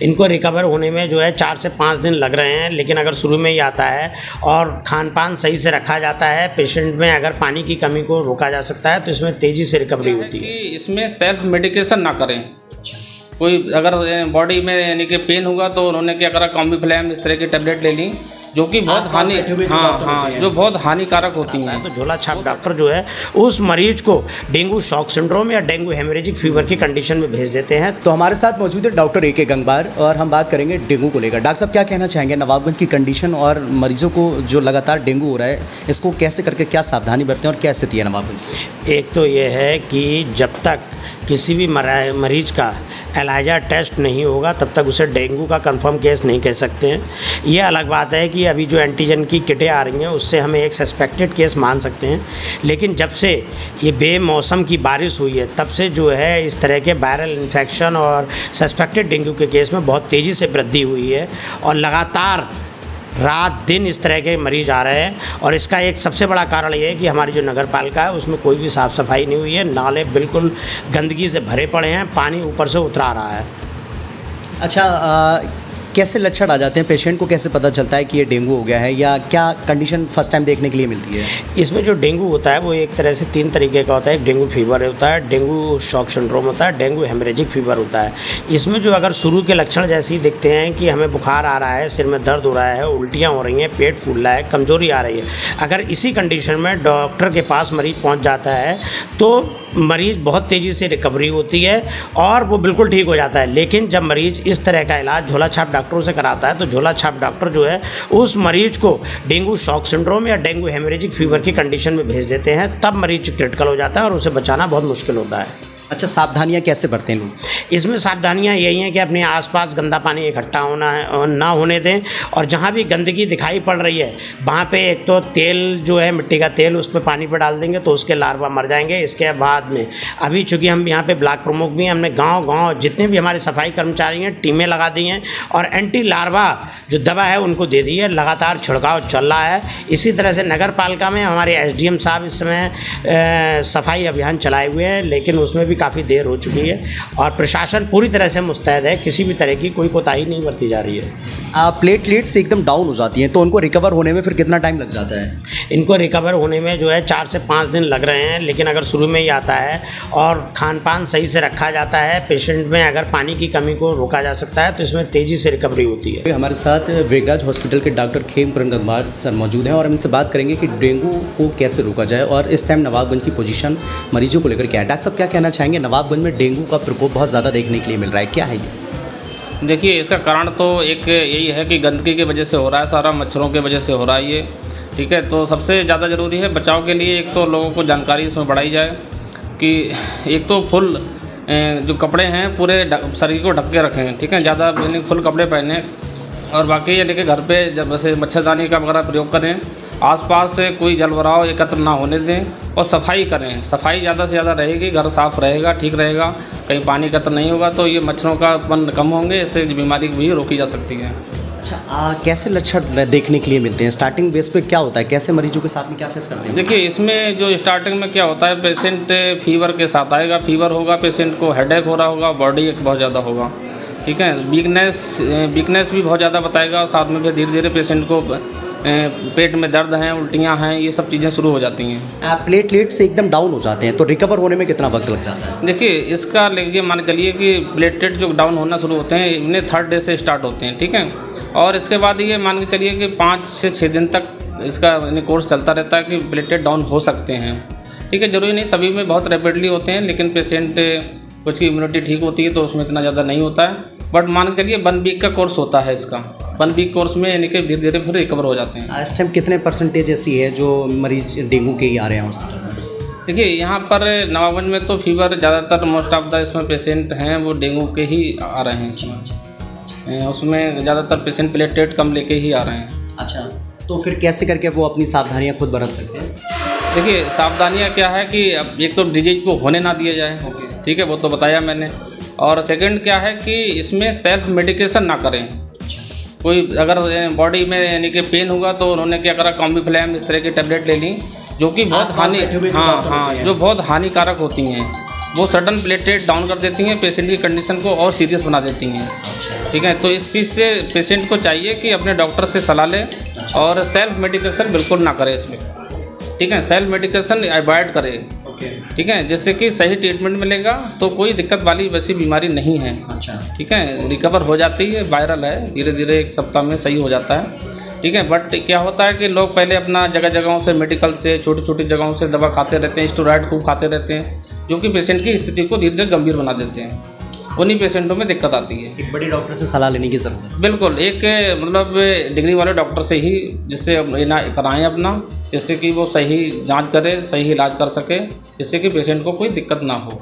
इनको रिकवर होने में जो है 4 से 5 दिन लग रहे हैं, लेकिन अगर शुरू में ही आता है और खान पान सही से रखा जाता है, पेशेंट में अगर पानी की कमी को रोका जा सकता है तो इसमें तेज़ी से रिकवरी होती है। इसमें सेल्फ मेडिकेशन ना करें। कोई अगर बॉडी में यानी कि पेन हुआ तो उन्होंने क्या करा, कॉम्बीफ्लैम इस तरह की टैबलेट ले ली जो कि बहुत जो बहुत हानिकारक होती हैं। तो झोला छाप डॉक्टर जो है उस मरीज को डेंगू शॉक सिंड्रोम या डेंगू हेमरेजिक फीवर की कंडीशन में भेज देते हैं। तो हमारे साथ मौजूद है डॉक्टर ए के गंगवार और हम बात करेंगे डेंगू को लेकर। डॉक्टर साहब क्या कहना चाहेंगे नवाबगंज की कंडीशन और मरीजों को जो लगातार डेंगू हो रहा है, इसको कैसे करके क्या सावधानी बरतें और क्या स्थिति है नवाबगंज? एक तो ये है कि जब तक किसी भी मरीज का एलाइजा टेस्ट नहीं होगा तब तक उसे डेंगू का कंफर्म केस नहीं कह सकते हैं। ये अलग बात है कि अभी जो एंटीजन की किटें आ रही हैं उससे हमें एक सस्पेक्टेड केस मान सकते हैं, लेकिन जब से ये बेमौसम की बारिश हुई है तब से जो है इस तरह के वायरल इन्फेक्शन और सस्पेक्टेड डेंगू के केस में बहुत तेज़ी से वृद्धि हुई है और लगातार रात दिन इस तरह के मरीज आ रहे हैं। और इसका एक सबसे बड़ा कारण ये है कि हमारी जो नगर पालिका है उसमें कोई भी साफ़ सफाई नहीं हुई है, नाले बिल्कुल गंदगी से भरे पड़े हैं, पानी ऊपर से उतरा रहा है। अच्छा, कैसे लक्षण आ जाते हैं? पेशेंट को कैसे पता चलता है कि ये डेंगू हो गया है या क्या कंडीशन फर्स्ट टाइम देखने के लिए मिलती है? इसमें जो डेंगू होता है वो एक तरह से 3 तरीके का होता है। एक डेंगू फीवर होता है, डेंगू शॉक सिंड्रोम होता है, डेंगू हेमरेजिक फीवर होता है। इसमें जो अगर शुरू के लक्षण जैसे ही दिखते हैं कि हमें बुखार आ रहा है, सिर में दर्द हो रहा है, उल्टियाँ हो रही हैं, पेट फूल रहा है, कमजोरी आ रही है, अगर इसी कंडीशन में डॉक्टर के पास मरीज पहुँच जाता है तो मरीज़ बहुत तेज़ी से रिकवरी होती है और वो बिल्कुल ठीक हो जाता है। लेकिन जब मरीज़ इस तरह का इलाज झोला छाप डॉक्टरों से कराता है तो झोला छाप डॉक्टर जो है उस मरीज़ को डेंगू शॉक सिंड्रोम या डेंगू हेमरेजिक फीवर की कंडीशन में भेज देते हैं, तब मरीज क्रिटिकल हो जाता है और उसे बचाना बहुत मुश्किल होता है। अच्छा, सावधानियाँ कैसे बरतें लोग? इसमें सावधानियाँ यही हैं कि अपने आसपास गंदा पानी इकट्ठा ना होने दें और जहाँ भी गंदगी दिखाई पड़ रही है वहाँ पे एक तो तेल जो है मिट्टी का तेल उस पर पानी पर डाल देंगे तो उसके लार्वा मर जाएंगे। इसके बाद में अभी चूँकि हम यहाँ पे ब्लॉक प्रमुख भी हैं, हमने गाँव जितने भी हमारे सफाई कर्मचारी हैं टीमें लगा दी हैं और एंटी लार्वा जो दवा है उनको दे दी है, लगातार छिड़काव चल रहा है। इसी तरह से नगर पालिका में हमारे SDM साहब इस समय सफाई अभियान चलाए हुए हैं, लेकिन उसमें भी काफ़ी देर हो चुकी है और प्रशासन पूरी तरह से मुस्तैद है, किसी भी तरह की कोई कोताही नहीं बरती जा रही है। प्लेटलेट्स एकदम डाउन हो जाती हैं तो उनको रिकवर होने में फिर कितना टाइम लग जाता है? इनको रिकवर होने में जो है 4 से 5 दिन लग रहे हैं, लेकिन अगर शुरू में ही आता है और खान पान सही से रखा जाता है, पेशेंट में अगर पानी की कमी को रोका जा सकता है तो इसमें तेज़ी से रिकवरी होती है। हमारे साथ वेगराज हॉस्पिटल के डॉक्टर खेमकरण गंगवार सर मौजूद हैं और हम इनसे बात करेंगे कि डेंगू को कैसे रोका जाए और इस टाइम नवाबगंज की पोजीशन मरीजों को लेकर क्या है। डॉक्टर साहब क्या कहना चाहेंगे? नवाबगंज में डेंगू का प्रकोप बहुत ज़्यादा देखने के लिए मिल रहा है, क्या है ये? देखिए, इसका कारण तो एक यही है कि गंदगी की वजह से हो रहा है, सारा मच्छरों की वजह से हो रहा है ये, ठीक है। तो सबसे ज़्यादा ज़रूरी है बचाव के लिए एक तो लोगों को जानकारी इसमें बढ़ाई जाए कि एक तो फुल जो कपड़े हैं पूरे शरीर को ढक के रखें, ठीक है, ज़्यादा यानी फुल कपड़े पहने और बाकी यानी कि घर पे जब जैसे मच्छरदानी का वगैरह प्रयोग करें, आसपास से कोई जलभराव एकत्र ना होने दें और सफाई करें। सफाई ज़्यादा से ज़्यादा रहेगी, घर साफ़ रहेगा, ठीक रहेगा, कहीं पानी एकत्र नहीं होगा तो ये मच्छरों का उत्पन्न कम होंगे, इससे बीमारी भी रोकी जा सकती है। अच्छा, कैसे लक्षण देखने के लिए मिलते हैं? स्टार्टिंग बेस पे क्या होता है, कैसे मरीजों के साथ में क्या फेस करते हैं? देखिए, इसमें जो स्टार्टिंग में क्या होता है, पेशेंट फीवर के साथ आएगा, फीवर होगा, पेशेंट को हेडेक हो रहा होगा, बॉडी एक बहुत ज़्यादा होगा, ठीक है, वीकनेस भी बहुत ज़्यादा बताएगा, साथ में फिर धीरे धीरे पेशेंट को पेट में दर्द हैं, उल्टियाँ हैं, ये सब चीज़ें शुरू हो जाती हैं। प्लेटलेट से एकदम डाउन हो जाते हैं तो रिकवर होने में कितना वक्त लग जाता है? देखिए, इसका लेके मान चलिए कि प्लेटलेट जो डाउन होना शुरू होते हैं इन्हें 3rd डे से स्टार्ट होते हैं, ठीक है, और इसके बाद ये मान के चलिए कि 5 से 6 दिन तक इसका कोर्स चलता रहता है कि प्लेटलेट डाउन हो सकते हैं, ठीक है। ज़रूरी नहीं सभी में बहुत रैपिडली होते हैं, लेकिन पेशेंट कुछ की इम्यूनिटी ठीक होती है तो उसमें इतना ज़्यादा नहीं होता है, बट मान के चलिए 1 वीक का कोर्स होता है इसका। 1 वीक कोर्स में यानी कि धीरे धीरे फिर रिकवर हो जाते हैं। इस टाइम कितने % ऐसी है जो मरीज डेंगू के ही आ रहे हैं हॉस्पिटल में? देखिए, यहाँ पर नवाबगंज में तो फीवर ज़्यादातर मोस्ट ऑफ द इसमें पेशेंट हैं वो डेंगू के ही आ रहे हैं इसमें, उसमें ज़्यादातर पेशेंट प्लेटलेट कम लेके ही आ रहे हैं। अच्छा, तो फिर कैसे करके वो अपनी सावधानियाँ खुद बरत सकते हैं? देखिए, सावधानियाँ क्या है कि अब एक तो डिजीज को होने ना दिया जाए, ठीक है, वो तो बताया मैंने, और सेकंड क्या है कि इसमें सेल्फ मेडिकेशन ना करें। कोई अगर बॉडी में यानी कि पेन हुआ तो उन्होंने क्या करा, कॉम्बीफ्लैम इस तरह की टैबलेट ले ली जो कि बहुत जो बहुत हानिकारक होती हैं, वो सडन प्लेटलेट डाउन कर देती हैं, पेशेंट की कंडीशन को और सीरियस बना देती हैं। ठीक है, तो इस चीज़ से पेशेंट को चाहिए कि अपने डॉक्टर से सलाह लें और सेल्फ मेडिकेशन बिल्कुल ना करें इसमें। ठीक है, सेल्फ मेडिकेशन अवॉइड करें। ठीक है, जिससे कि सही ट्रीटमेंट मिलेगा तो कोई दिक्कत वाली वैसी बीमारी नहीं है। अच्छा। ठीक है, रिकवर हो जाती है, वायरल है, धीरे धीरे 1 सप्ताह में सही हो जाता है। ठीक है, बट क्या होता है कि लोग पहले अपना जगह जगहों से, मेडिकल से, छोटी छोटी जगहों से दवा खाते रहते हैं, स्टेरॉइड खूब खाते रहते हैं, जो कि पेशेंट की स्थिति को धीरे धीरे गंभीर बना देते हैं। उन्हीं पेशेंटों में दिक्कत आती है। एक बड़े डॉक्टर से सलाह लेने की ज़रूरत है। बिल्कुल, एक मतलब डिग्री वाले डॉक्टर से ही जिससे कराएं अपना, जिससे कि वो सही जांच करे, सही इलाज कर सके, जिससे कि पेशेंट को कोई दिक्कत ना हो।